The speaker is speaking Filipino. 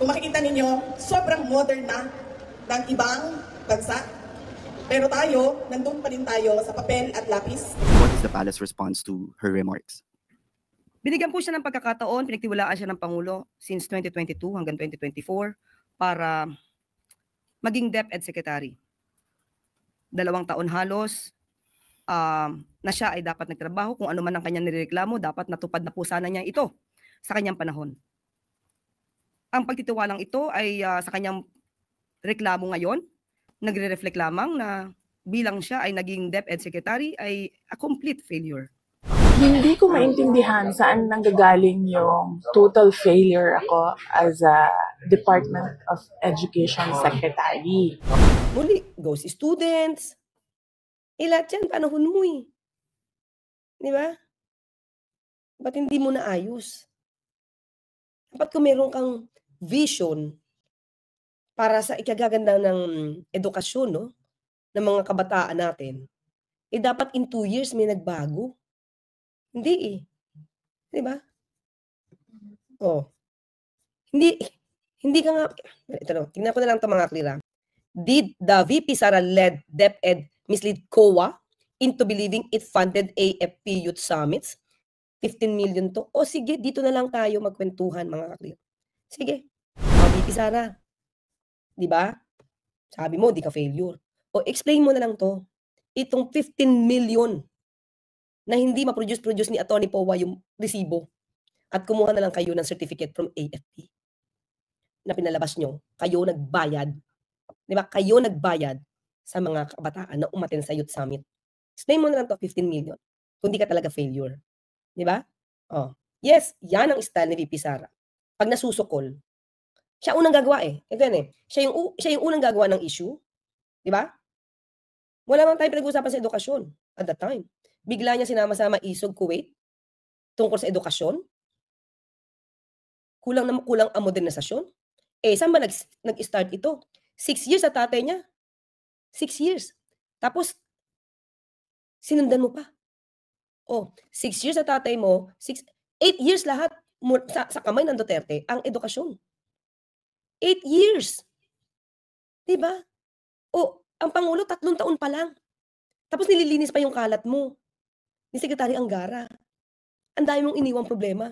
Kung makikita ninyo, sobrang modern na ng ibang bansa. Pero tayo, nandun pa rin tayo sa papel at lapis. What is the palace response to her remarks? Binigyan po siya ng pagkakataon, pinagtiwalaan siya ng Pangulo since 2022 hanggang 2024 para maging DepEd Secretary. 2 taon halos na siya ay dapat nagtrabaho. Kung ano man ang kanyang nireklamo, dapat natupad na po sana niya ito sa kanyang panahon. Ang pagtitiwalang ito ay sa kanyang reklamo ngayon, nagre-reflect lamang na bilang siya ay naging DepEd Secretary ay a complete failure. Hindi ko maintindihan saan nanggagaling yung total failure ako as a Department of Education Secretary. Muli, ghost students. Lahat yan, panahon mo eh. Di ba? Ba't hindi mo naayos? Dapat kung meron kang vision para sa ikagaganda ng edukasyon, no? Ng mga kabataan natin, dapat in 2 years may nagbago. Hindi eh. Di ba? Oh. Hindi ka nga, ito no, tingnan ko na lang ito mga klira. Did the VP Sara-led DepEd mislead COA into believing it funded AFP Youth Summits? 15 million to. O sige, dito na lang tayo magkwentuhan mga kaklir. Sige. O VP Sara, di ba? Sabi mo, di ka failure. O explain mo na lang to. Itong 15 million na hindi ma-produce ni Atty. Powa yung resibo at kumuha na lang kayo ng certificate from AFP na pinalabas nyo, kayo nagbayad. Di ba? Kayo nagbayad sa mga kabataan na umaten sa Youth Summit. Explain mo na lang to 15 million. Kung di ka talaga failure. Di ba? Oh. Yes, yan ang style ni VP Sara. Pag nasusukol, siya unang gagawa eh. Ito yan eh. Siya yung unang gagawa ng issue. Di ba? Wala man tayong pinag-uusapan sa edukasyon at that time. Bigla niya sinama-sama Isog Kuwait tungkol sa edukasyon. Kulang ang modernisasyon. Saan ba nag-start ito? 6 years sa tatay niya. 6 years. Tapos, sinundan mo pa. 6 years sa tatay mo, 8 years lahat sa kamay ng Duterte ang edukasyon. 8 years. Diba? Ang Pangulo 3 taon pa lang. Tapos nililinis pa yung kalat mo ni Secretary Angara. Ang dami mong iniwang problema.